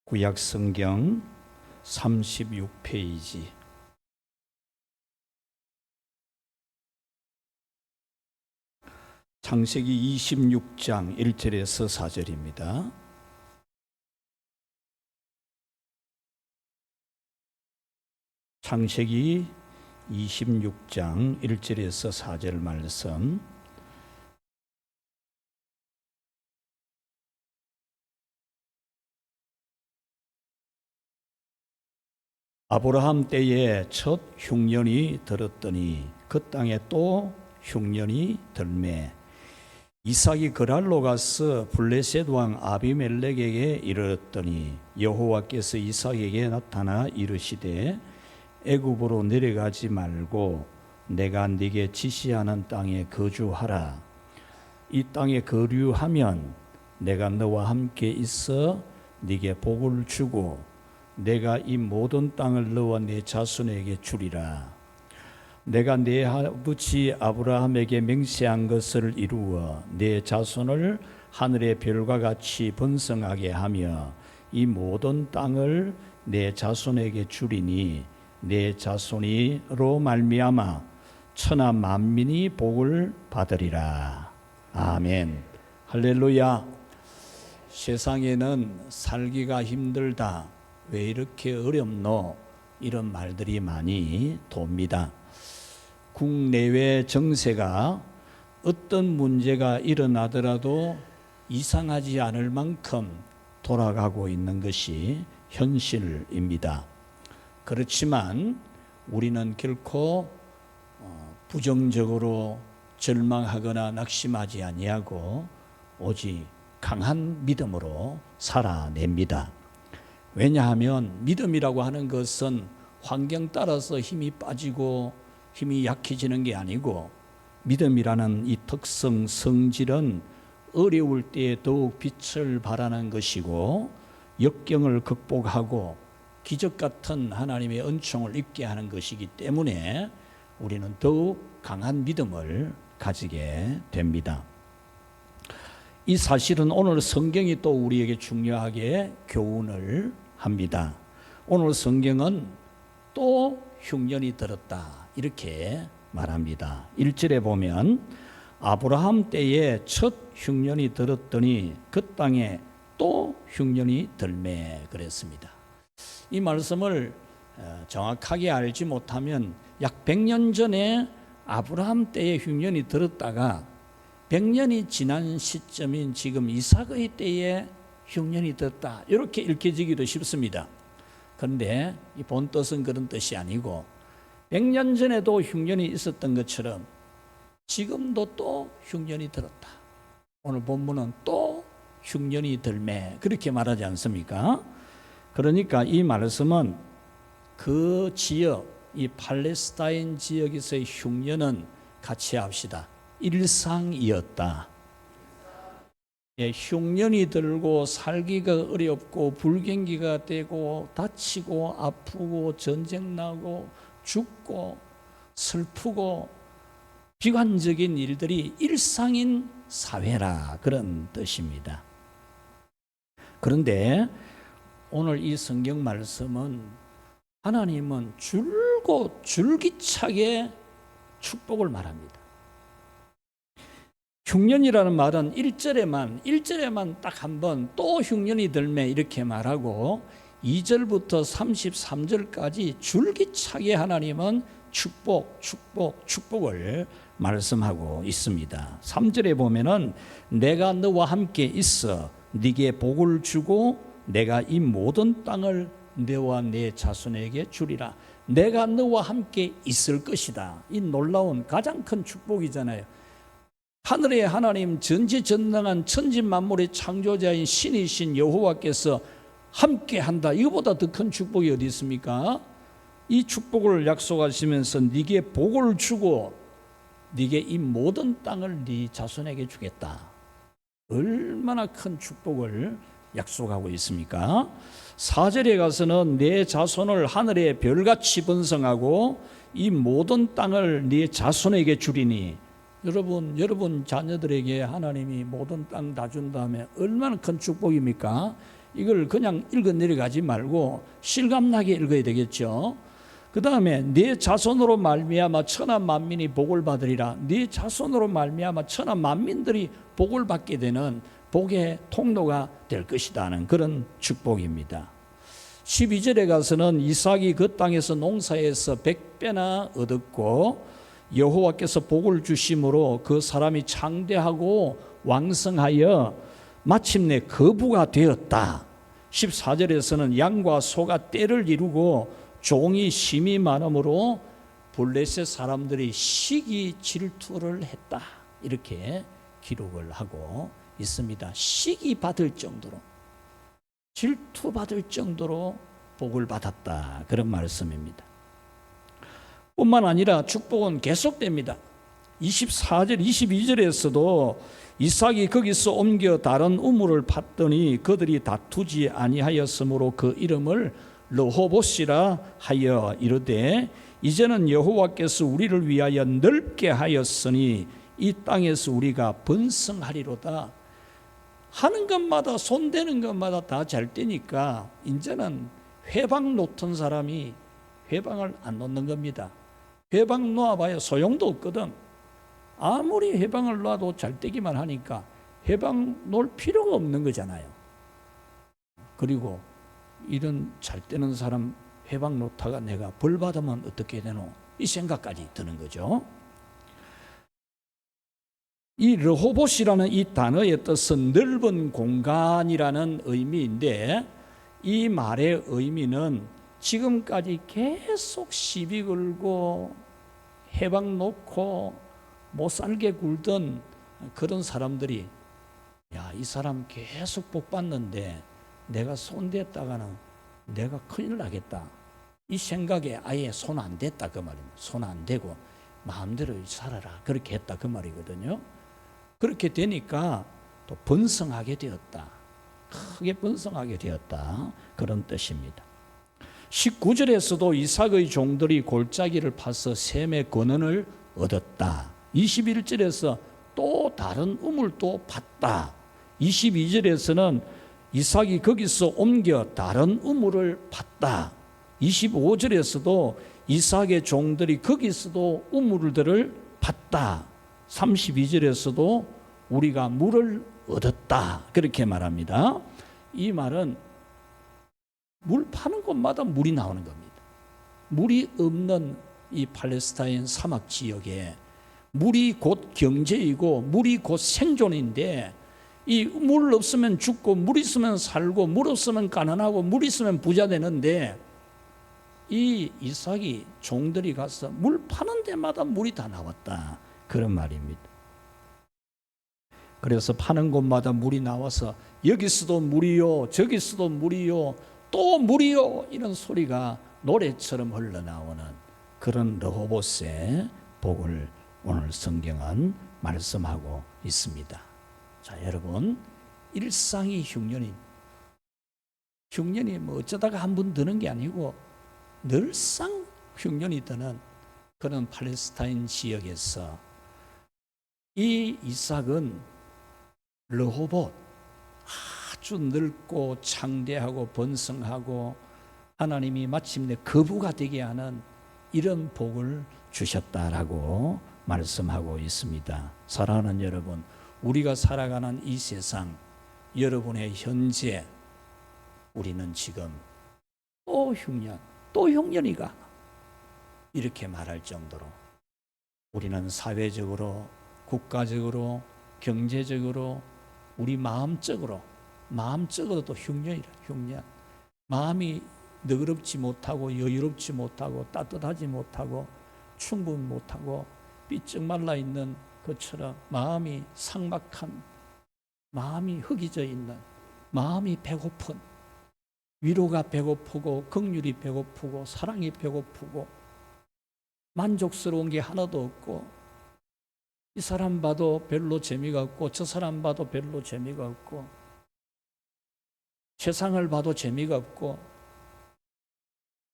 구약 성경 36페이지 창세기 26장 1절에서 4절입니다. 창세기 26장 1절에서 4절 말씀. 아브라함 때에 첫 흉년이 들었더니 그 땅에 또 흉년이 들매 이삭이 그랄로 가서 블레셋 왕 아비멜렉에게 이르렀더니 여호와께서 이삭에게 나타나 이르시되 애굽으로 내려가지 말고 내가 네게 지시하는 땅에 거주하라. 이 땅에 거류하면 내가 너와 함께 있어 네게 복을 주고 내가 이 모든 땅을 너와 네 자손에게 주리라. 내가 네 아버지 아브라함에게 맹세한 것을 이루어 네 자손을 하늘의 별과 같이 번성하게 하며 이 모든 땅을 네 자손에게 주리니 네 자손이로 말미암아 천하 만민이 복을 받으리라. 아멘. 할렐루야. 세상에는 살기가 힘들다, 왜 이렇게 어렵노? 이런 말들이 많이 돕니다. 국내외 정세가 어떤 문제가 일어나더라도 이상하지 않을 만큼 돌아가고 있는 것이 현실입니다. 그렇지만 우리는 결코 부정적으로 절망하거나 낙심하지 아니하고 오직 강한 믿음으로 살아냅니다. 왜냐하면 믿음이라고 하는 것은 환경 따라서 힘이 빠지고 힘이 약해지는 게 아니고, 믿음이라는 이 특성, 성질은 어려울 때에 더욱 빛을 발하는 것이고 역경을 극복하고 기적 같은 하나님의 은총을 입게 하는 것이기 때문에 우리는 더욱 강한 믿음을 가지게 됩니다. 이 사실은 오늘 성경이 또 우리에게 중요하게 교훈을 합니다. 오늘 성경은 또 흉년이 들었다 이렇게 말합니다. 1절에 보면 아브라함 때에 첫 흉년이 들었더니 그 땅에 또 흉년이 들매 그랬습니다. 이 말씀을 정확하게 알지 못하면 약 100년 전에 아브라함 때에 흉년이 들었다가 100년이 지난 시점인 지금 이삭의 때에 흉년이 들었다 이렇게 읽혀지기도 쉽습니다. 그런데 이 본 뜻은 그런 뜻이 아니고 100년 전에도 흉년이 있었던 것처럼 지금도 또 흉년이 들었다. 오늘 본문은 또 흉년이 들매 그렇게 말하지 않습니까? 그러니까 이 말씀은 그 지역, 이 팔레스타인 지역에서의 흉년은 같이 합시다. 일상이었다. 흉년이 들고 살기가 어렵고 불경기가 되고 다치고 아프고 전쟁 나고 죽고 슬프고 비관적인 일들이 일상인 사회라 그런 뜻입니다. 그런데 오늘 이 성경 말씀은 하나님은 줄곧 줄기차게 축복을 말합니다. 흉년이라는 말은 1절에만 딱 한 번 또 흉년이 들매 이렇게 말하고 2절부터 33절까지 줄기차게 하나님은 축복을 말씀하고 있습니다. 3절에 보면은 내가 너와 함께 있어 네게 복을 주고 내가 이 모든 땅을 너와 내 자손에게 주리라. 내가 너와 함께 있을 것이다. 이 놀라운 가장 큰 축복이잖아요. 하늘의 하나님, 전지전능한 천지만물의 창조자인 신이신 여호와께서 함께한다. 이거보다 더 큰 축복이 어디 있습니까? 이 축복을 약속하시면서 네게 복을 주고 네게 이 모든 땅을 네 자손에게 주겠다. 얼마나 큰 축복을 약속하고 있습니까? 4절에 가서는 내 자손을 하늘의 별같이 번성하고 이 모든 땅을 네 자손에게 주리니, 여러분 자녀들에게 하나님이 모든 땅 다 준다면 얼마나 큰 축복입니까? 이걸 그냥 읽어 내려가지 말고 실감나게 읽어야 되겠죠. 그 다음에 네 자손으로 말미암아 천하 만민이 복을 받으리라. 네 자손으로 말미암아 천하 만민들이 복을 받게 되는 복의 통로가 될 것이다는 그런 축복입니다. 12절에 가서는 이삭이 그 땅에서 농사에서 100배나 얻었고 여호와께서 복을 주심으로 그 사람이 창대하고 왕성하여 마침내 거부가 되었다. 14절에서는 양과 소가 떼를 이루고 종이 심이 많음으로 블레셋 사람들이 시기 질투를 했다. 이렇게 기록을 하고 있습니다. 시기 받을 정도로, 질투 받을 정도로 복을 받았다. 그런 말씀입니다. 뿐만 아니라 축복은 계속됩니다. 24절, 22절에서도 이삭이 거기서 옮겨 다른 우물을 팠더니 그들이 다투지 아니하였으므로 그 이름을 르호봇이라 하여 이르되 이제는 여호와께서 우리를 위하여 넓게 하였으니 이 땅에서 우리가 번성하리로다. 하는 것마다 손대는 것마다 다 잘 되니까 이제는 회방 놓던 사람이 회방을 안 놓는 겁니다. 회방 놓아봐야 소용도 없거든. 아무리 회방을 놔도 잘 되기만 하니까 회방 놓을 필요가 없는 거잖아요. 그리고 이런 잘 되는 사람 회방 놓다가 내가 벌 받으면 어떻게 되노? 이 생각까지 드는 거죠. 이 르호봇이라는 이 단어의 뜻은 넓은 공간이라는 의미인데 이 말의 의미는 지금까지 계속 시비 걸고 해방 놓고 못 살게 굴던 그런 사람들이 야, 이 사람 계속 복 받는데 내가 손댔다가는 내가 큰일 나겠다. 이 생각에 아예 손 안 댔다 그 말입니다. 손 안 대고 마음대로 살아라 그렇게 했다 그 말이거든요. 그렇게 되니까 또 번성하게 되었다. 크게 번성하게 되었다. 그런 뜻입니다. 19절에서도 이삭의 종들이 골짜기를 파서 셈의 권한을 얻었다. 21절에서 또 다른 우물도 팠다. 22절에서는 이삭이 거기서 옮겨 다른 우물을 팠다. 25절에서도 이삭의 종들이 거기서도 우물들을 팠다. 32절에서도 우리가 물을 얻었다. 그렇게 말합니다. 이 말은 물 파는 곳마다 물이 나오는 겁니다. 물이 없는 이 팔레스타인 사막 지역에 물이 곧 경제이고 물이 곧 생존인데 이 물 없으면 죽고 물 있으면 살고 물 없으면 가난하고 물 있으면 부자 되는데 이 이삭이 종들이 가서 물 파는 데마다 물이 다 나왔다. 그런 말입니다. 그래서 파는 곳마다 물이 나와서 여기서도 물이요 저기서도 물이요 또 물이요 이런 소리가 노래처럼 흘러나오는 그런 르호봇의 복을 오늘 성경은 말씀하고 있습니다. 자, 여러분, 일상이 흉년이 뭐 어쩌다가 한 번 드는 게 아니고 늘상 흉년이 드는 그런 팔레스타인 지역에서 이 이삭은 르호봇 아주 넓고 창대하고 번성하고 하나님이 마침내 거부가 되게 하는 이런 복을 주셨다라고 말씀하고 있습니다. 사랑하는 여러분, 우리가 살아가는 이 세상, 여러분의 현재 우리는 지금 또 흉년, 또 흉년이가 이렇게 말할 정도로 우리는 사회적으로, 국가적으로, 경제적으로, 우리 마음적으로도 흉년이라. 흉년. 마음이 너그럽지 못하고 여유롭지 못하고 따뜻하지 못하고 충분 못하고 삐쩍 말라 있는 것처럼 마음이 삭막한, 마음이 흙이져 있는, 마음이 배고픈, 위로가 배고프고 긍휼이 배고프고 사랑이 배고프고 만족스러운 게 하나도 없고 이 사람 봐도 별로 재미가 없고 저 사람 봐도 별로 재미가 없고 세상을 봐도 재미가 없고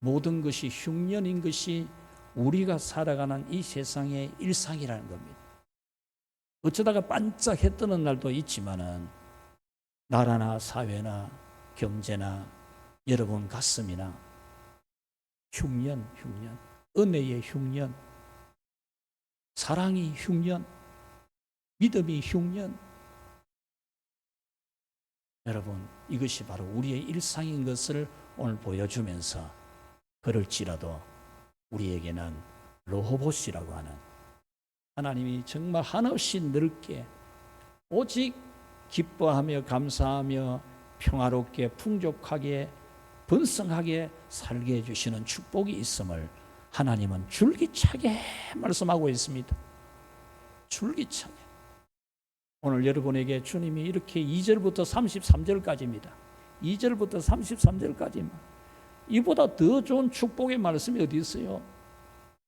모든 것이 흉년인 것이 우리가 살아가는 이 세상의 일상이라는 겁니다. 어쩌다가 반짝 해 뜨는 날도 있지만은 나라나 사회나 경제나 여러분 가슴이나 흉년, 은혜의 흉년, 사랑이 흉년, 믿음이 흉년. 여러분, 이것이 바로 우리의 일상인 것을 오늘 보여주면서 그럴지라도 우리에게는 르호봇이라고 하는 하나님이 정말 한없이 넓게 오직 기뻐하며 감사하며 평화롭게 풍족하게 번성하게 살게 해주시는 축복이 있음을 하나님은 줄기차게 말씀하고 있습니다. 줄기차게. 오늘 여러분에게 주님이 이렇게 2절부터 33절까지입니다. 2절부터 33절까지만. 이보다 더 좋은 축복의 말씀이 어디 있어요?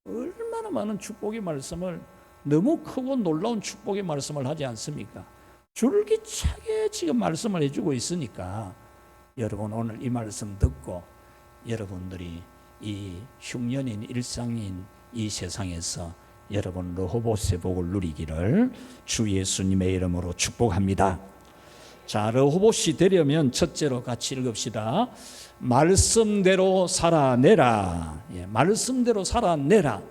얼마나 많은 축복의 말씀을, 너무 크고 놀라운 축복의 말씀을 하지 않습니까? 줄기차게 지금 말씀을 해주고 있으니까 여러분 오늘 이 말씀 듣고 여러분들이 이 흉년인 일상인 이 세상에서 여러분 르호봇의 복을 누리기를 주 예수님의 이름으로 축복합니다. 자, 르호봇이 되려면 첫째로 같이 읽읍시다. 말씀대로 살아내라. 예, 말씀대로 살아내라.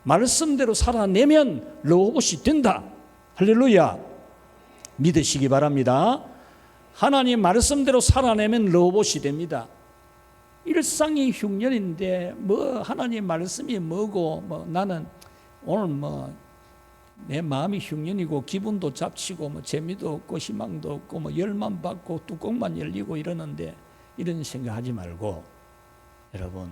말씀대로 살아내면 르호봇이 된다. 할렐루야. 믿으시기 바랍니다. 하나님 말씀대로 살아내면 르호봇이 됩니다. 일상이 흉년인데 뭐 하나님 말씀이 뭐고 뭐 나는 오늘 내 마음이 흉년이고 기분도 잡치고 뭐 재미도 없고 희망도 없고 뭐 열만 받고 뚜껑만 열리고 이러는데 이런 생각하지 말고 여러분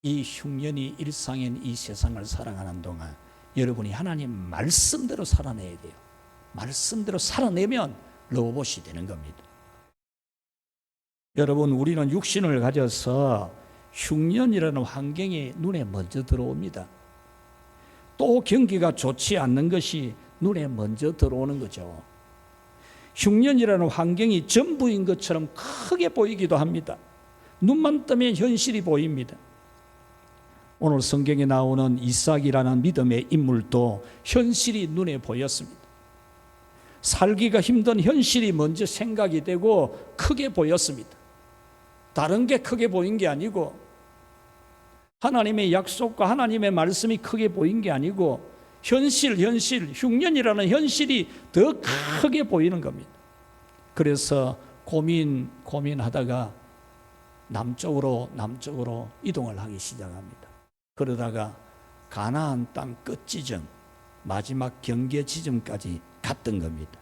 이 흉년이 일상인 이 세상을 살아가는 동안 여러분이 하나님 말씀대로 살아내야 돼요. 말씀대로 살아내면 르호봇이 되는 겁니다. 여러분 우리는 육신을 가져서 흉년이라는 환경이 눈에 먼저 들어옵니다. 또 경기가 좋지 않는 것이 눈에 먼저 들어오는 거죠. 흉년이라는 환경이 전부인 것처럼 크게 보이기도 합니다. 눈만 뜨면 현실이 보입니다. 오늘 성경에 나오는 이삭이라는 믿음의 인물도 현실이 눈에 보였습니다. 살기가 힘든 현실이 먼저 생각이 되고 크게 보였습니다. 다른 게 크게 보인 게 아니고 하나님의 약속과 하나님의 말씀이 크게 보인 게 아니고 현실, 흉년이라는 현실이 더 크게 보이는 겁니다. 그래서 고민하다가 남쪽으로 이동을 하기 시작합니다. 그러다가 가나안 땅 끝 지점, 마지막 경계 지점까지 갔던 겁니다.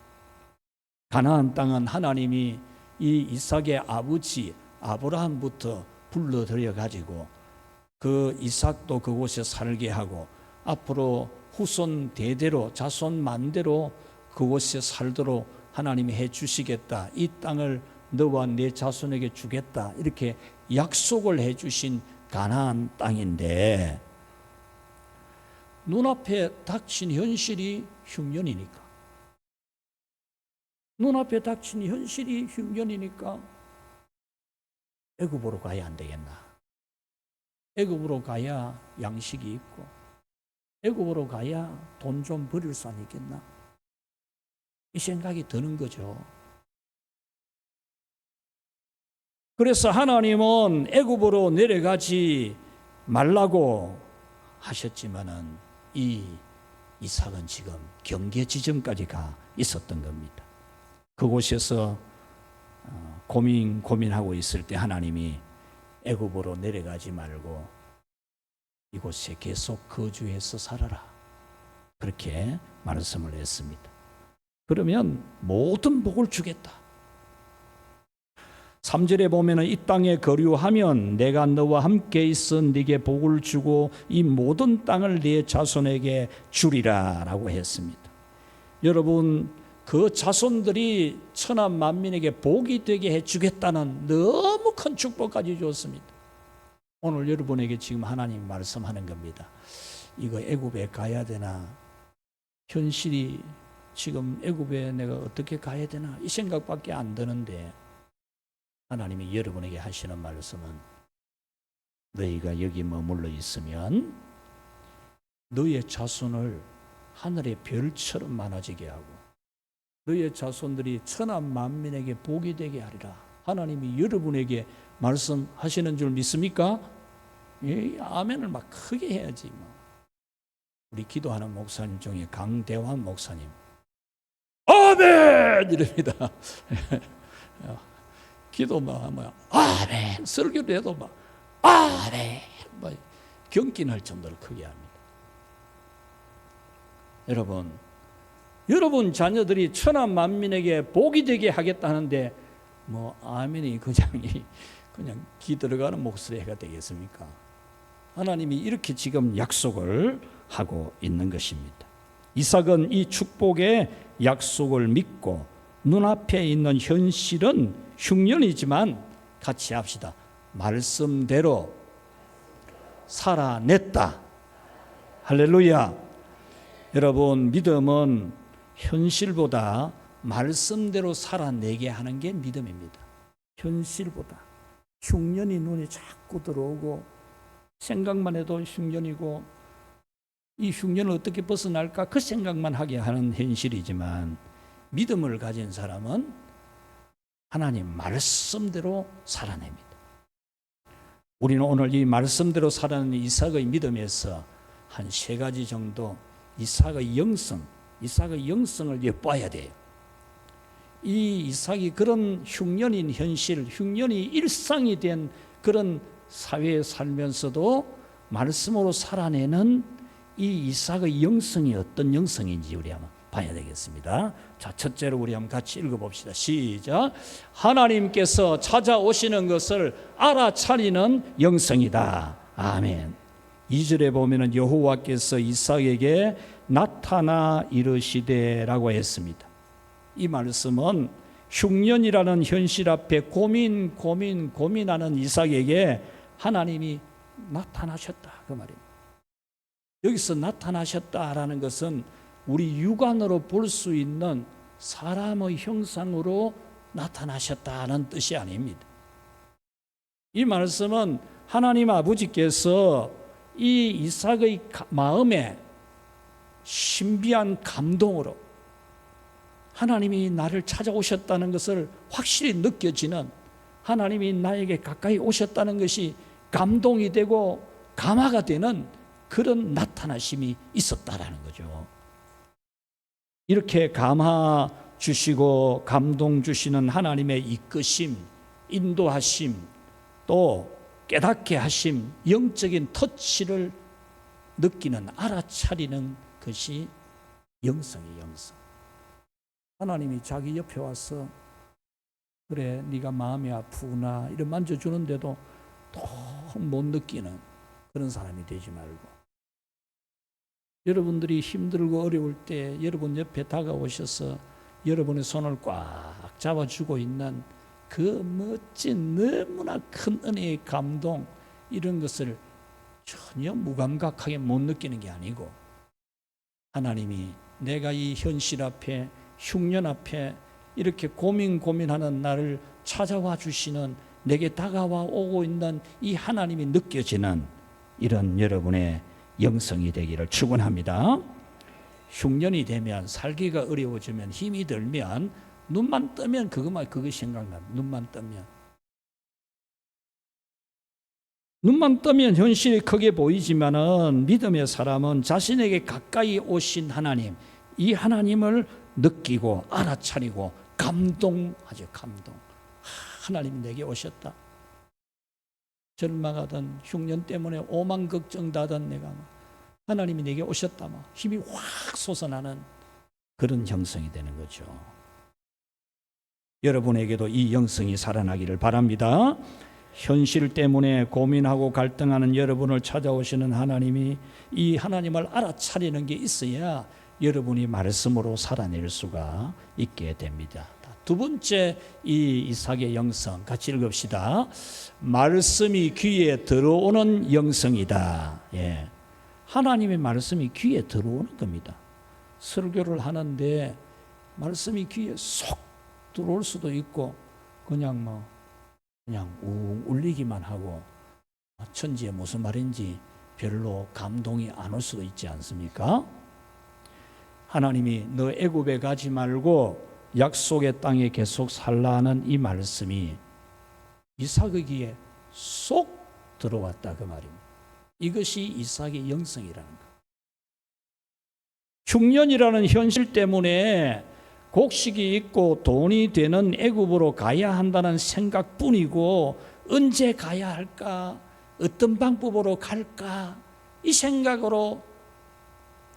가나안 땅은 하나님이 이 이삭의 아버지 아브라함부터 불러들여 가지고 그 이삭도 그곳에 살게 하고 앞으로 후손 대대로 자손 만대로 그곳에 살도록 하나님이 해 주시겠다. 이 땅을 너와 내 자손에게 주겠다. 이렇게 약속을 해 주신 가나안 땅인데 눈앞에 닥친 현실이 흉년이니까 애굽으로 가야 안 되겠나? 애굽으로 가야 양식이 있고 애굽으로 가야 돈 좀 버릴 수 있겠나? 이 생각이 드는 거죠. 그래서 하나님은 애굽으로 내려가지 말라고 하셨지만은 이 이삭은 지금 경계 지점까지 가 있었던 겁니다. 그곳에서 고민하고 있을 때 하나님이 애굽으로 내려가지 말고 이곳에 계속 거주해서 살아라. 그렇게 말씀을 했습니다. 그러면 모든 복을 주겠다. 3절에 보면은 이 땅에 거류하면 내가 너와 함께 있어 네게 복을 주고 이 모든 땅을 네 자손에게 주리라 라고 했습니다. 여러분 그 자손들이 천하 만민에게 복이 되게 해주겠다는 너무 큰 축복까지 주었습니다. 오늘 여러분에게 지금 하나님 말씀하는 겁니다. 이거 애굽에 가야 되나? 현실이 지금 애굽에 내가 어떻게 가야 되나? 이 생각밖에 안 드는데 하나님이 여러분에게 하시는 말씀은 너희가 여기 머물러 있으면 너의 자손을 하늘의 별처럼 많아지게 하고 너의 자손들이 천하 만민에게 복이 되게 하리라. 하나님이 여러분에게 말씀하시는 줄 믿습니까? 예, 아멘을 막 크게 해야지. 우리 기도하는 목사님 중에 강대환 목사님 아멘 이럽니다. 기도 막 아멘, 설교를 해도 막 아멘, 막 경기날 정도로 크게 합니다. 여러분 자녀들이 천하 만민에게 복이 되게 하겠다는데 아멘이 그냥 기 들어가는 목소리가 되겠습니까? 하나님이 이렇게 지금 약속을 하고 있는 것입니다. 이삭은 이 축복의 약속을 믿고 눈앞에 있는 현실은 흉년이지만 같이 합시다. 말씀대로 살아냈다. 할렐루야. 여러분, 믿음은 현실보다 말씀대로 살아내게 하는 게 믿음입니다. 현실보다. 흉년이 눈에 자꾸 들어오고 생각만 해도 흉년이고 이 흉년을 어떻게 벗어날까 그 생각만 하게 하는 현실이지만 믿음을 가진 사람은 하나님 말씀대로 살아냅니다. 우리는 오늘 이 말씀대로 살아내는 이삭의 믿음에서 한 3가지 정도 이삭의 영성을 엿봐야 돼요. 이 이삭이 그런 흉년인 현실, 흉년이 일상이 된 그런 사회에 살면서도 말씀으로 살아내는 이 이삭의 영성이 어떤 영성인지 우리 한번 봐야 되겠습니다. 자, 첫째로 우리 한번 같이 읽어봅시다. 시작. 하나님께서 찾아오시는 것을 알아차리는 영성이다. 아멘. 2절에 보면은 여호와께서 이삭에게 나타나 이르시되라고 했습니다. 이 말씀은 흉년이라는 현실 앞에 고민하는 이삭에게 하나님이 나타나셨다 그 말입니다. 여기서 나타나셨다라는 것은 우리 육안으로 볼 수 있는 사람의 형상으로 나타나셨다는 뜻이 아닙니다. 이 말씀은 하나님 아버지께서 이 이삭의 마음에 신비한 감동으로 하나님이 나를 찾아오셨다는 것을 확실히 느껴지는, 하나님이 나에게 가까이 오셨다는 것이 감동이 되고 감화가 되는 그런 나타나심이 있었다라는 거죠. 이렇게 감화 주시고 감동 주시는 하나님의 이끄심, 인도하심, 또 깨닫게 하심, 영적인 터치를 느끼는, 알아차리는 것이 영성이에요. 영성. 하나님이 자기 옆에 와서 그래 네가 마음이 아프구나 이런 만져주는데도 통 못 느끼는 그런 사람이 되지 말고, 여러분들이 힘들고 어려울 때 여러분 옆에 다가오셔서 여러분의 손을 꽉 잡아주고 있는 그 멋진 너무나 큰 은혜의 감동, 이런 것을 전혀 무감각하게 못 느끼는 게 아니고, 하나님이 내가 이 현실 앞에 흉년 앞에 이렇게 고민하는 나를 찾아와 주시는, 내게 다가와 오고 있는 이 하나님이 느껴지는 이런 여러분의 영성이 되기를 축원합니다. 흉년이 되면, 살기가 어려워지면, 힘이 들면 눈만 뜨면 그거 생각납니다. 눈만 뜨면 현실이 크게 보이지만은 믿음의 사람은 자신에게 가까이 오신 하나님, 이 하나님을 느끼고 알아차리고 감동하죠. 감동. 하나님이 내게 오셨다. 절망하던 흉년 때문에 오만 걱정다던 내가 하나님이 내게 오셨다. 힘이 확 솟아나는 그런 형성이 되는 거죠. 여러분에게도 이 영성이 살아나기를 바랍니다. 현실 때문에 고민하고 갈등하는 여러분을 찾아오시는 하나님이, 이 하나님을 알아차리는 게 있어야 여러분이 말씀으로 살아낼 수가 있게 됩니다. 두 번째, 이 이삭의 영성 같이 읽읍시다. 말씀이 귀에 들어오는 영성이다. 예. 하나님의 말씀이 귀에 들어오는 겁니다. 설교를 하는데 말씀이 귀에 쏙 들어올 수도 있고 그냥 웅 울리기만 하고 천지에 무슨 말인지 별로 감동이 안 올 수도 있지 않습니까? 하나님이 너 애굽에 가지 말고 약속의 땅에 계속 살라 하는 이 말씀이 이삭의 귀에 쏙 들어왔다 그 말입니다. 이것이 이삭의 영성이라는 것. 흉년이라는 현실 때문에 곡식이 있고 돈이 되는 애굽으로 가야 한다는 생각뿐이고 언제 가야 할까? 어떤 방법으로 갈까? 이 생각으로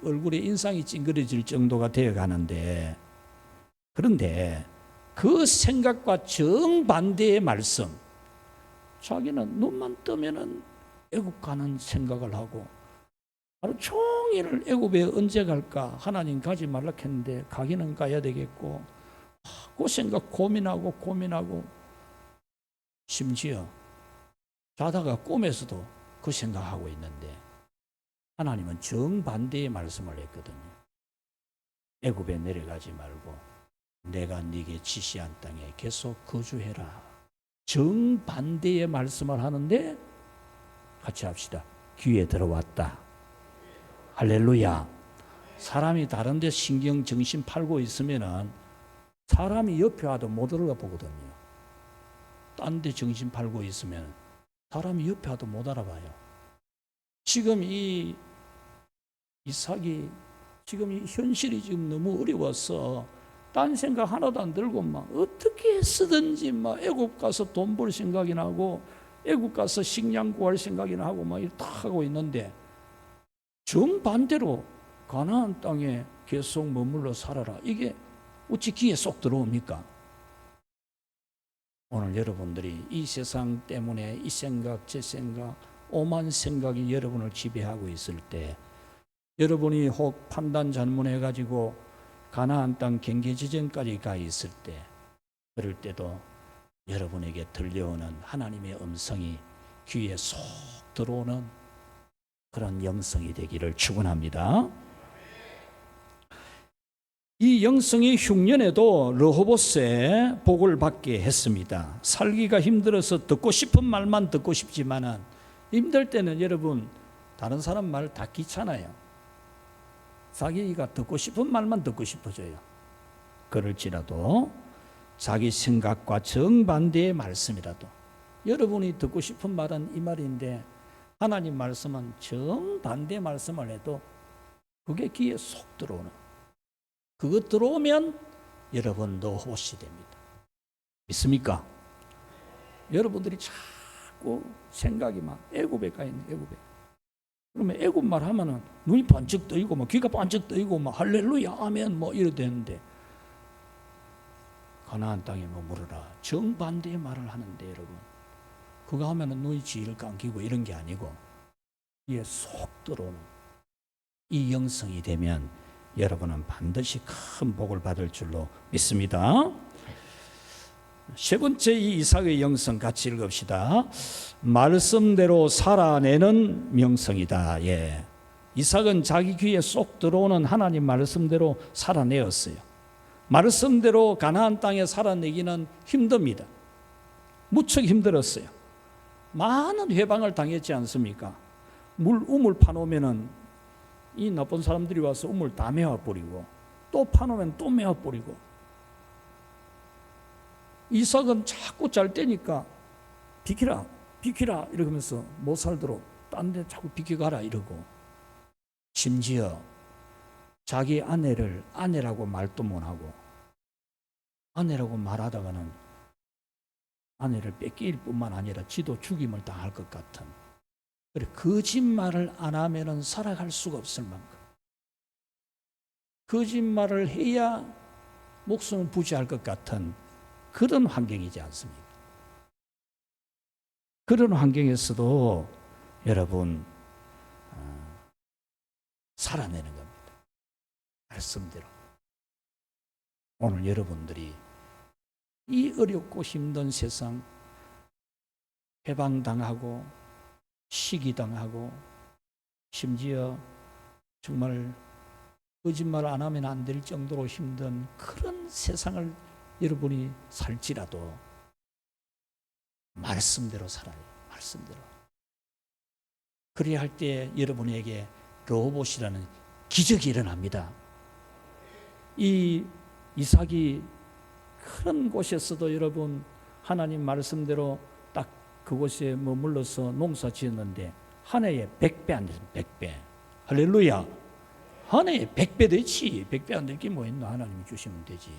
얼굴에 인상이 찡그려질 정도가 되어 가는데, 그런데 그 생각과 정반대의 말씀, 자기는 눈만 뜨면은 애굽 가는 생각을 하고 하루 종일 애굽에 언제 갈까? 하나님 가지 말라 했는데 가기는 가야 되겠고, 그 생각 고민하고 심지어 자다가 꿈에서도 그 생각하고 있는데 하나님은 정반대의 말씀을 했거든요. 애굽에 내려가지 말고 내가 네게 지시한 땅에 계속 거주해라. 정반대의 말씀을 하는데 같이 합시다. 귀에 들어왔다. 할렐루야. 사람이 다른 데 신경 정신 팔고 있으면은 사람이 옆에 와도 못 들어가 보거든요. 딴 데 정신 팔고 있으면 사람이 옆에 와도 못 알아봐요. 지금 이 이삭이 지금 이 현실이 지금 너무 어려워서 딴 생각 하나도 안 들고 막 어떻게 쓰든지 막 애굽 가서 돈 벌 생각이 나고 애굽 가서 식량 구할 생각이 나고 막 이렇게 다 하고 있는데, 정반대로 가나안 땅에 계속 머물러 살아라. 이게 어찌 귀에 쏙 들어옵니까? 오늘 여러분들이 이 세상 때문에 이 생각 저 생각 오만 생각이 여러분을 지배하고 있을 때, 여러분이 혹 판단 잘못해가지고 가나안 땅 경계 지점까지 가 있을 때, 그럴 때도 여러분에게 들려오는 하나님의 음성이 귀에 쏙 들어오는 그런 영성이 되기를 축원합니다. 이 영성이 흉년에도 르호보스의 복을 받게 했습니다. 살기가 힘들어서 듣고 싶은 말만 듣고 싶지만은 힘들 때는 여러분 다른 사람 말 다 귀찮아요. 자기가 듣고 싶은 말만 듣고 싶어져요. 그럴지라도 자기 생각과 정반대의 말씀이라도, 여러분이 듣고 싶은 말은 이 말인데 하나님 말씀은 정반대 말씀을 해도 그게 귀에 쏙 들어오는, 그거 들어오면 여러분 르호보스 됩니다. 믿습니까? 여러분들이 자꾸 생각이 막 애굽에 가 있는 애굽에, 그러면 애굽 말 하면은 눈이 번쩍 뜨이고 막 귀가 번쩍 뜨이고 막 할렐루야 아멘 뭐 이래 되는데, 가나안 땅에 머무르라 정반대의 말을 하는데 여러분 그거 하면은 눈이 지를 감기고 이런 게 아니고 이에 쏙 들어오는 이 영성이 되면 여러분은 반드시 큰 복을 받을 줄로 믿습니다. 세 번째 이 이삭의 영성 같이 읽읍시다. 말씀대로 살아내는 명성이다. 예. 이삭은 자기 귀에 쏙 들어오는 하나님 말씀대로 살아내었어요. 말씀대로 가나안 땅에 살아내기는 힘듭니다. 무척 힘들었어요. 많은 회방을 당했지 않습니까? 우물 파놓으면은 이 나쁜 사람들이 와서 우물 다 메워버리고 또 파놓으면 또 메워버리고, 이삭은 자꾸 잘 때니까 비키라 이러면서 못 살도록 딴 데 자꾸 비켜가라 이러고, 심지어 자기 아내를 아내라고 말도 못하고 아내라고 말하다가는 아내를 뺏길 뿐만 아니라 지도 죽임을 당할 것 같은, 그래 거짓말을 안 하면은 살아갈 수가 없을 만큼 거짓말을 해야 목숨을 부지할 것 같은 그런 환경이지 않습니까? 그런 환경에서도 여러분 살아내는 겁니다. 말씀대로. 오늘 여러분들이 이 어렵고 힘든 세상 해방당하고 시기당하고 심지어 정말 거짓말 안 하면 안 될 정도로 힘든 그런 세상을 여러분이 살지라도 말씀대로 살아요. 말씀대로. 그래야 할 때 여러분에게 르호보스라는 기적이 일어납니다. 이 이삭이 큰 곳에서도 여러분 하나님 말씀대로 그곳에 머물러서 농사 지었는데 한 해에 100배 안 됐습니다. 100배. 할렐루야. 한 해에 100배 되지. 100배 안 될 게 뭐 있나. 하나님이 주시면 되지.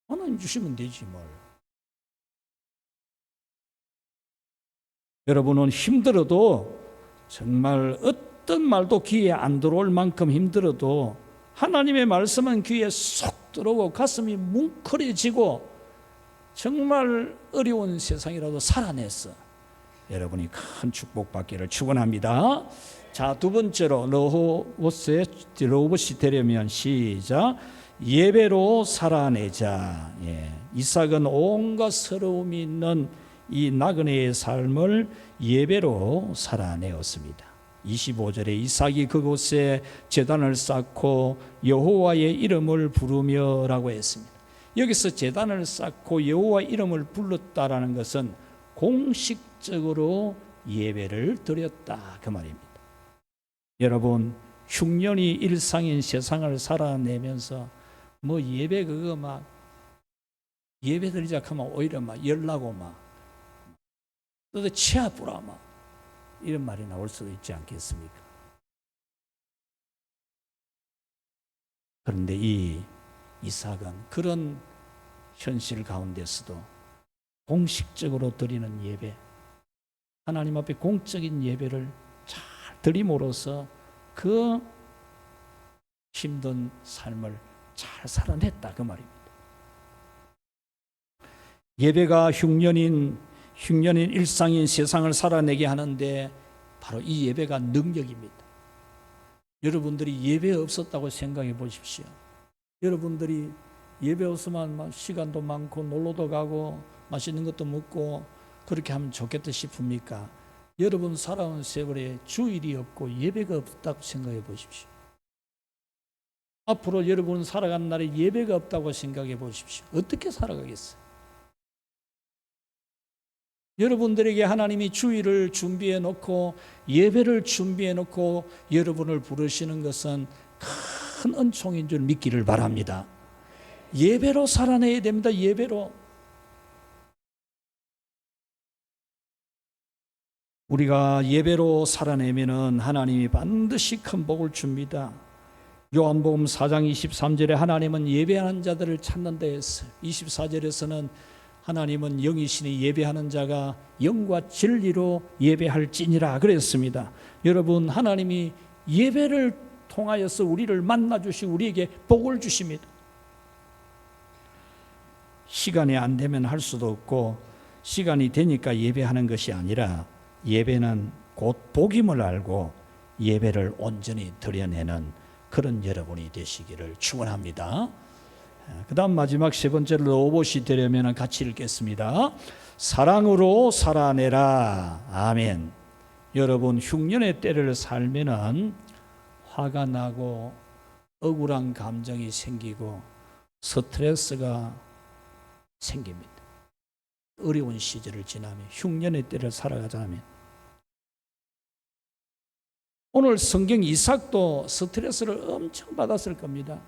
하나님 주시면 되지 뭘. 여러분은 힘들어도 정말 어떤 말도 귀에 안 들어올 만큼 힘들어도 하나님의 말씀은 귀에 쏙 들어오고 가슴이 뭉클해지고 정말 어려운 세상이라도 살아냈어. 여러분이 큰 축복받기를 축원합니다. 자, 두 번째로 러호봇이 되려면 시작. 예배로 살아내자. 이삭은 온갖 서러움이 있는 이 나그네의 삶을 예배로 살아내었습니다. 25절에 이삭이 그곳에 제단을 쌓고 여호와의 이름을 부르며라고 했습니다. 여기서 제단을 쌓고 여호와 이름을 불렀다라는 것은 공식적으로 예배를 드렸다 그 말입니다. 여러분 흉년이 일상인 세상을 살아내면서 뭐 예배 그거 막 예배 드리자 하면 오히려 막 열나고 막 또 치아 뿌라 막 이런 말이 나올 수도 있지 않겠습니까? 그런데 이 이삭은 그런 현실 가운데서도 공식적으로 드리는 예배, 하나님 앞에 공적인 예배를 잘 드림으로써 그 힘든 삶을 잘 살아냈다 그 말입니다. 예배가 흉년인 일상인 세상을 살아내게 하는데 바로 이 예배가 능력입니다. 여러분들이 예배 없었다고 생각해 보십시오. 여러분들이 예배 없으면 시간도 많고 놀러도 가고 맛있는 것도 먹고 그렇게 하면 좋겠다 싶습니까? 여러분 살아온 세월에 주일이 없고 예배가 없다고 생각해 보십시오. 앞으로 여러분 살아가는 날에 예배가 없다고 생각해 보십시오. 어떻게 살아가겠어요? 여러분들에게 하나님이 주일을 준비해 놓고 예배를 준비해 놓고 여러분을 부르시는 것은 큰 은총인 줄 믿기를 바랍니다. 예배로 살아내야 됩니다. 예배로. 우리가 예배로 살아내면은 하나님이 반드시 큰 복을 줍니다. 요한복음 4장 23절에 하나님은 예배하는 자들을 찾는다 했어요. 24절에서는 하나님은 영이시니 예배하는 자가 영과 진리로 예배할지니라 그랬습니다. 여러분 하나님이 예배를 통하여서 우리를 만나주시고 우리에게 복을 주십니다. 시간이 안 되면 할 수도 없고 시간이 되니까 예배하는 것이 아니라 예배는 곧 복임을 알고 예배를 온전히 드려내는 그런 여러분이 되시기를 축원합니다. 그 다음 마지막 세 번째로 로봇이 되려면 같이 읽겠습니다. 사랑으로 살아내라. 아멘. 여러분 흉년의 때를 살면은 화가 나고 억울한 감정이 생기고 스트레스가 생깁니다. 어려운 시절을 지나면 흉년의 때를 살아가자면 오늘 성경 이삭도 스트레스를 엄청 받았을 겁니다.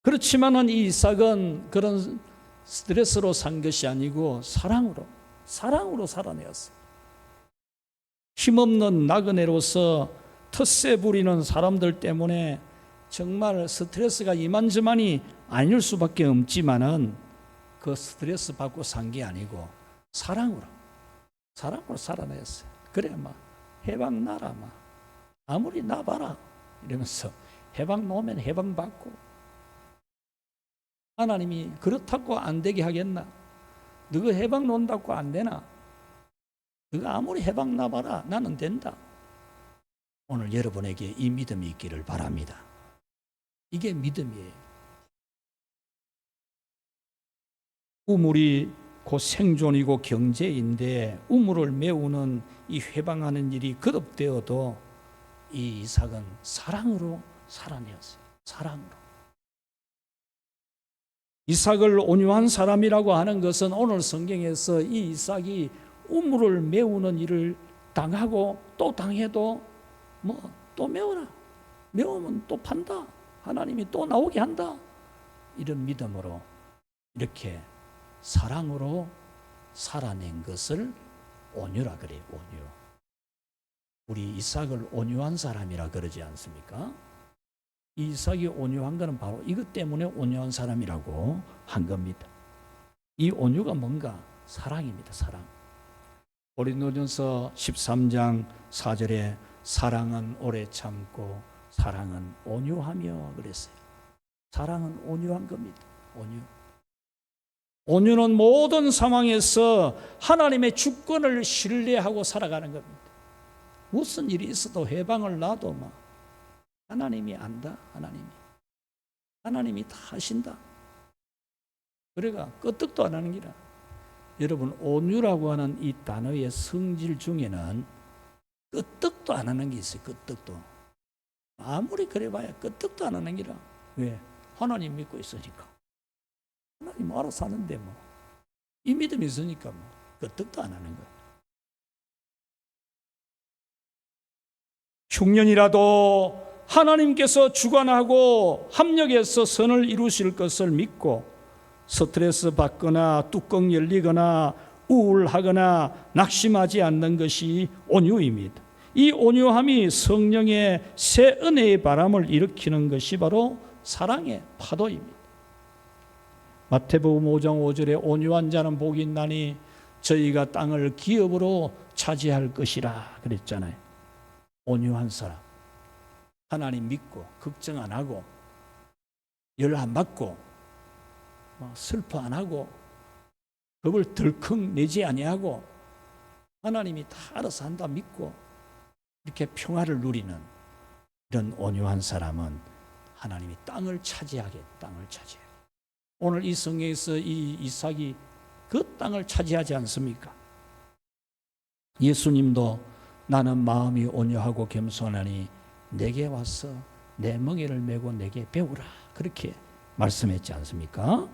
그렇지만은 이 이삭은 그런 스트레스로 산 것이 아니고 사랑으로 살아내었어요. 힘없는 나그네로서 텃세 부리는 사람들 때문에 정말 스트레스가 이만저만이 아닐 수밖에 없지만은 그 스트레스 받고 산 게 아니고 사랑으로 살아냈어요. 그래 막 해방 나라 막 아무리 나봐라 이러면서 해방 놓으면 해방 받고 하나님이 그렇다고 안 되게 하겠나? 너가 해방 놓는다고 안 되나? 너가 아무리 해방 나봐라 나는 된다. 오늘 여러분에게 이 믿음이 있기를 바랍니다. 이게 믿음이에요. 우물이 곧 생존이고 경제인데 우물을 메우는 이 회방하는 일이 거듭되어도 이 이삭은 사랑으로 살아내었어요. 사랑으로. 이삭을 온유한 사람이라고 하는 것은 오늘 성경에서 이 이삭이 우물을 메우는 일을 당하고 또 당해도 또 메워라. 메우면 또 판다. 하나님이 또 나오게 한다. 이런 믿음으로 이렇게 사랑으로 살아낸 것을 온유라 그래요. 온유. 우리 이삭을 온유한 사람이라 그러지 않습니까? 이삭이 온유한 것은 바로 이것 때문에 온유한 사람이라고 한 겁니다. 이 온유가 뭔가? 사랑입니다. 사랑. 고린도전서 13장 4절에 사랑은 오래 참고 사랑은 온유하며 그랬어요. 사랑은 온유한 겁니다. 온유. 온유는 모든 상황에서 하나님의 주권을 신뢰하고 살아가는 겁니다. 무슨 일이 있어도 해방을 놔도 하나님이 안다. 하나님이 다 하신다. 그래가 끄떡도 안 하는 기라. 여러분, 온유라고 하는 이 단어의 성질 중에는 끄떡도 안 하는 게 있어요. 끄떡도. 아무리 그래봐야 끄떡도 안 하는 기라. 왜? 하나님 믿고 있으니까. 하나님 알아서 하는데 이 믿음이 있으니까 끄떡도 안 하는 거예요. 흉년이라도 하나님께서 주관하고 합력해서 선을 이루실 것을 믿고 스트레스 받거나 뚜껑 열리거나 우울하거나 낙심하지 않는 것이 온유입니다. 이 온유함이 성령의 새 은혜의 바람을 일으키는 것이 바로 사랑의 파도입니다. 마태복음 5장 5절에 온유한 자는 복이 있나니 저희가 땅을 기업으로 차지할 것이라 그랬잖아요. 온유한 사람, 하나님 믿고 걱정 안 하고 열 안 받고 슬퍼 안 하고 겁을 덜컥 내지 아니하고 하나님이 다 알아서 한다 믿고 이렇게 평화를 누리는 이런 온유한 사람은 하나님이 땅을 차지하게. 오늘 이 성경에서 이 이삭이 그 땅을 차지하지 않습니까? 예수님도 나는 마음이 온유하고 겸손하니 내게 와서 내 멍에를 메고 내게 배우라. 그렇게 말씀했지 않습니까?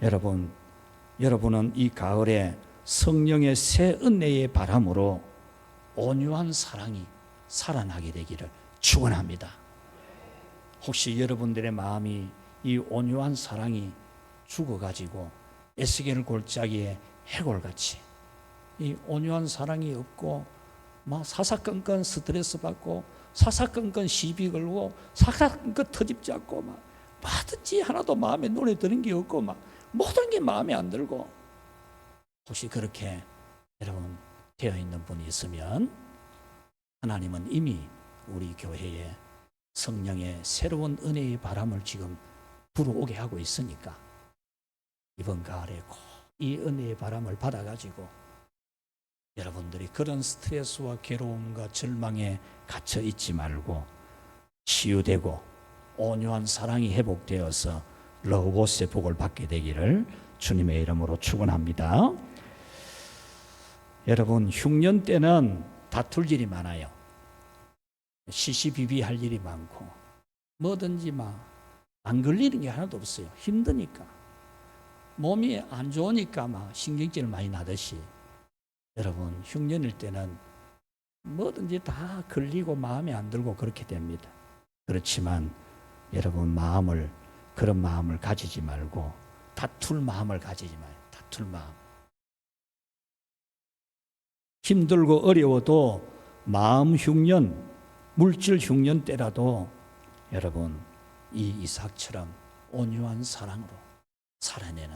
여러분은 이 가을에 성령의 새 은혜의 바람으로 온유한 사랑이 살아나게 되기를 축원합니다. 혹시 여러분들의 마음이 이 온유한 사랑이 죽어가지고 에스겔 골짜기에 해골같이 이 온유한 사랑이 없고 사사건건 스트레스 받고 사사건건 시비 걸고 사사건건 터집 잡고 뭐든지 하나도 마음에 눈에 드는 게 없고 모든 게 마음에 안 들고 혹시 그렇게 여러분 되어 있는 분이 있으면 하나님은 이미 우리 교회에 성령의 새로운 은혜의 바람을 지금 불어오게 하고 있으니까 이번 가을에 꼭 이 은혜의 바람을 받아가지고 여러분들이 그런 스트레스와 괴로움과 절망에 갇혀 있지 말고 치유되고 온유한 사랑이 회복되어서 러브봇의 복을 받게 되기를 주님의 이름으로 축원합니다. 여러분, 흉년 때는 다툴 일이 많아요. 시시비비할 일이 많고 뭐든지 안 걸리는 게 하나도 없어요. 힘드니까. 몸이 안 좋으니까 신경질 많이 나듯이 여러분 흉년일 때는 뭐든지 다 걸리고 마음에 안 들고 그렇게 됩니다. 그렇지만 여러분 그런 마음을 가지지 말고 다툴 마음을 가지지 마요. 다툴 마음. 힘들고 어려워도 마음 흉년, 물질 흉년 때라도 여러분 이 이삭처럼 온유한 사랑으로 살아내는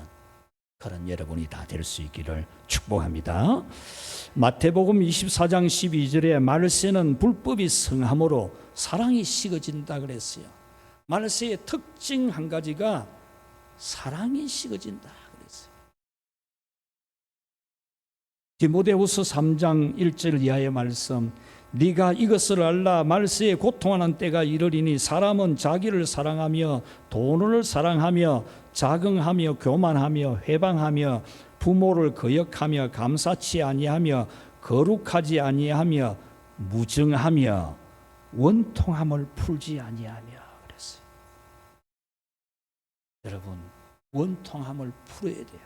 그런 여러분이 다 될 수 있기를 축복합니다. 마태복음 24장 12절에 말세는 불법이 성함으로 사랑이 식어진다 그랬어요. 말세의 특징 한 가지가 사랑이 식어진다 그랬어요. 디모데후서 3장 1절 이하의 말씀, 네가 이것을 알라. 말세에 고통하는 때가 이르리니 사람은 자기를 사랑하며 돈을 사랑하며 자긍하며 교만하며 회방하며 부모를 거역하며 감사치 아니하며 거룩하지 아니하며 무증하며 원통함을 풀지 아니하며 그랬어요. 여러분, 원통함을 풀어야 돼요.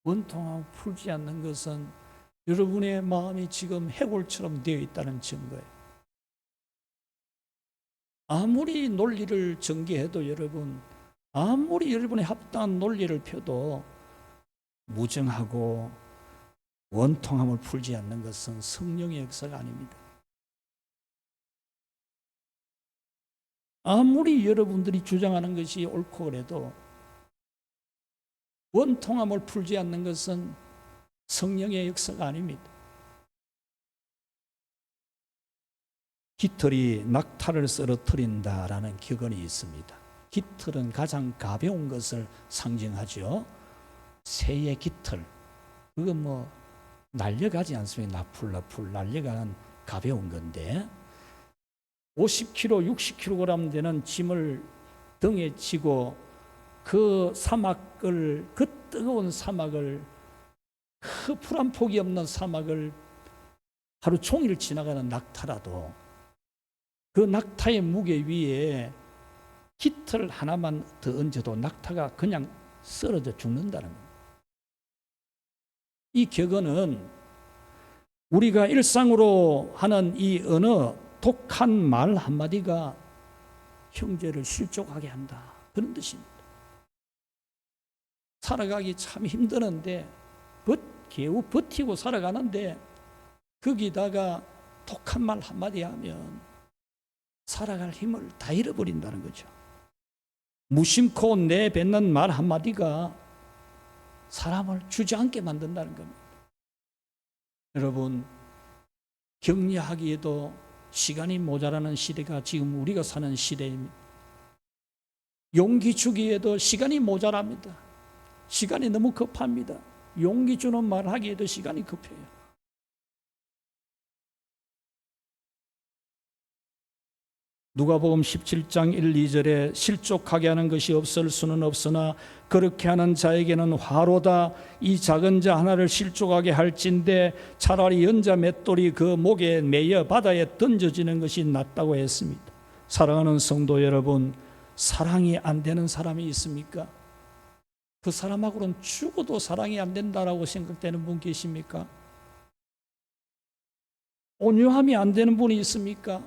원통함을 풀지 않는 것은 여러분의 마음이 지금 해골처럼 되어 있다는 증거예요. 아무리 논리를 전개해도 여러분 아무리 여러분이 합당한 논리를 펴도 무정하고 원통함을 풀지 않는 것은 성령의 역사가 아닙니다. 아무리 여러분들이 주장하는 것이 옳고 그래도 원통함을 풀지 않는 것은 성령의 역사가 아닙니다. 깃털이 낙타를 쓰러뜨린다라는 격언이 있습니다. 깃털은 가장 가벼운 것을 상징하죠. 새의 깃털, 그건 뭐 날려가지 않습니까? 나풀나풀 날려가는 가벼운 건데 50kg, 60kg 되는 짐을 등에 지고 그 사막을, 그 뜨거운 사막을, 그 풀 한 폭이 없는 사막을 하루 종일 지나가는 낙타라도 그 낙타의 무게 위에 깃털 하나만 더 얹어도 낙타가 그냥 쓰러져 죽는다는 겁니다. 이 격언은 우리가 일상으로 하는 이 언어, 독한 말 한마디가 형제를 실족하게 한다, 그런 뜻입니다. 살아가기 참 힘드는데 겨우 버티고 살아가는데 거기다가 독한 말 한마디 하면 살아갈 힘을 다 잃어버린다는 거죠. 무심코 내뱉는 말 한마디가 사람을 주저앉게 만든다는 겁니다. 여러분, 격려하기에도 시간이 모자라는 시대가 지금 우리가 사는 시대입니다. 용기 주기에도 시간이 모자랍니다. 시간이 너무 급합니다. 용기 주는 말 하기에도 시간이 급해요. 누가복음 17장 1, 2절에 실족하게 하는 것이 없을 수는 없으나 그렇게 하는 자에게는 화로다. 이 작은 자 하나를 실족하게 할진대 차라리 연자 맷돌이 그 목에 매여 바다에 던져지는 것이 낫다고 했습니다. 사랑하는 성도 여러분, 사랑이 안 되는 사람이 있습니까? 그 사람하고는 죽어도 사랑이 안 된다라고 생각되는 분 계십니까? 온유함이 안 되는 분이 있습니까?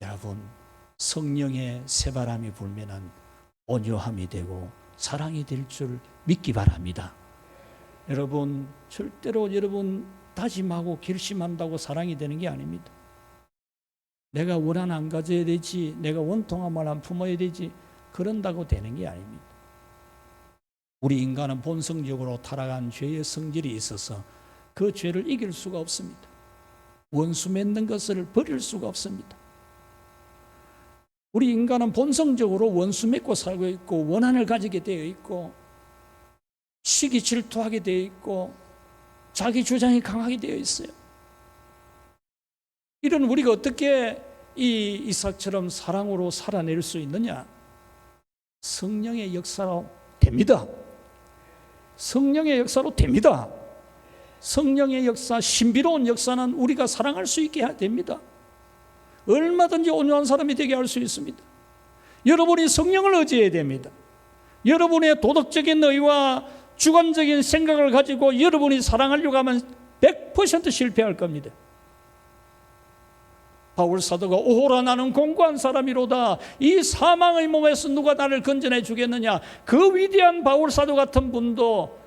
여러분, 성령의 새바람이 불면은 온유함이 되고 사랑이 될 줄 믿기 바랍니다. 여러분, 절대로 여러분 다짐하고 결심한다고 사랑이 되는 게 아닙니다. 내가 원한 안 가져야 되지, 내가 원통함을 안 품어야 되지, 그런다고 되는 게 아닙니다. 우리 인간은 본성적으로 타락한 죄의 성질이 있어서 그 죄를 이길 수가 없습니다. 원수 맺는 것을 버릴 수가 없습니다. 우리 인간은 본성적으로 원수 맺고 살고 있고 원한을 가지게 되어 있고 시기 질투하게 되어 있고 자기 주장이 강하게 되어 있어요. 이런 우리가 어떻게 이 이삭처럼 사랑으로 살아낼 수 있느냐? 성령의 역사로 됩니다. 성령의 역사로 됩니다. 성령의 역사, 신비로운 역사는 우리가 사랑할 수 있게 해야 됩니다. 얼마든지 온유한 사람이 되게 할 수 있습니다. 여러분이 성령을 의지해야 됩니다. 여러분의 도덕적인 의와 주관적인 생각을 가지고 여러분이 사랑하려고 하면 100% 실패할 겁니다. 바울 사도가 오호라 나는 공고한 사람이로다. 이 사망의 몸에서 누가 나를 건져내 주겠느냐. 그 위대한 바울 사도 같은 분도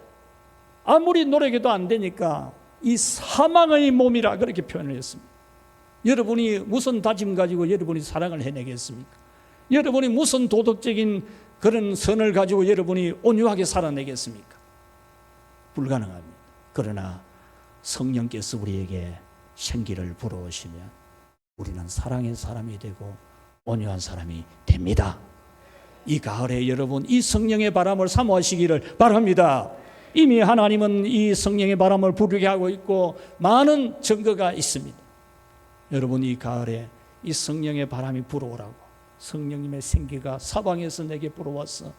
아무리 노력해도 안 되니까 이 사망의 몸이라 그렇게 표현을 했습니다. 여러분이 무슨 다짐 가지고 여러분이 사랑을 해내겠습니까? 여러분이 무슨 도덕적인 그런 선을 가지고 여러분이 온유하게 살아내겠습니까? 불가능합니다. 그러나 성령께서 우리에게 생기를 불어오시면 우리는 사랑의 사람이 되고 온유한 사람이 됩니다. 이 가을에 여러분 이 성령의 바람을 사모하시기를 바랍니다. 이미 하나님은 이 성령의 바람을 부르게 하고 있고 많은 증거가 있습니다. 여러분 이 가을에 이 성령의 바람이 불어오라고, 성령님의 생기가 사방에서 내게 불어와서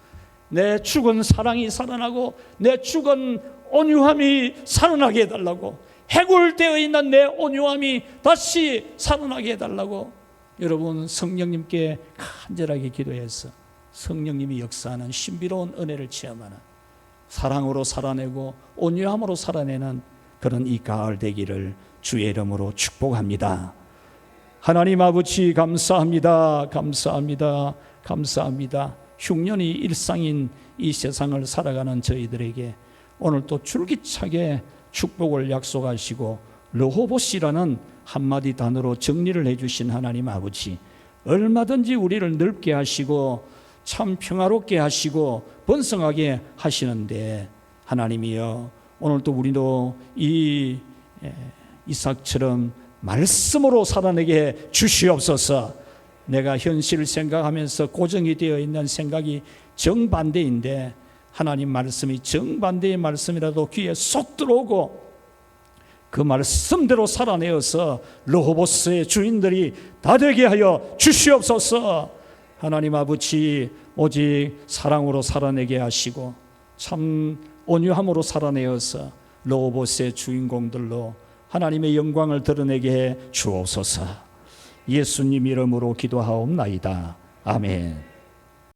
내 죽은 사랑이 살아나고 내 죽은 온유함이 살아나게 해달라고, 해골되어 있는 내 온유함이 다시 살아나게 해달라고 여러분 성령님께 간절하게 기도해서 성령님이 역사하는 신비로운 은혜를 체험하는, 사랑으로 살아내고 온유함으로 살아내는 그런 이 가을 되기를 주의 이름으로 축복합니다. 하나님 아버지 감사합니다. 감사합니다. 감사합니다. 흉년이 일상인 이 세상을 살아가는 저희들에게 오늘 또 줄기차게 축복을 약속하시고 르호봇이라는 한마디 단어로 정리를 해주신 하나님 아버지, 얼마든지 우리를 넓게 하시고 참 평화롭게 하시고 번성하게 하시는데, 하나님이여 오늘도 우리도 이 이삭처럼 말씀으로 살아내게 주시옵소서. 내가 현실을 생각하면서 고정이 되어 있는 생각이 정반대인데 하나님 말씀이 정반대의 말씀이라도 귀에 쏙 들어오고 그 말씀대로 살아내어서 르호봇의 주인들이 다 되게 하여 주시옵소서. 하나님 아버지, 오직 사랑으로 살아내게 하시고 참 온유함으로 살아내어서 르호봇의 주인공들로 하나님의 영광을 드러내게 해 주옵소서. 예수님 이름으로 기도하옵나이다. 아멘.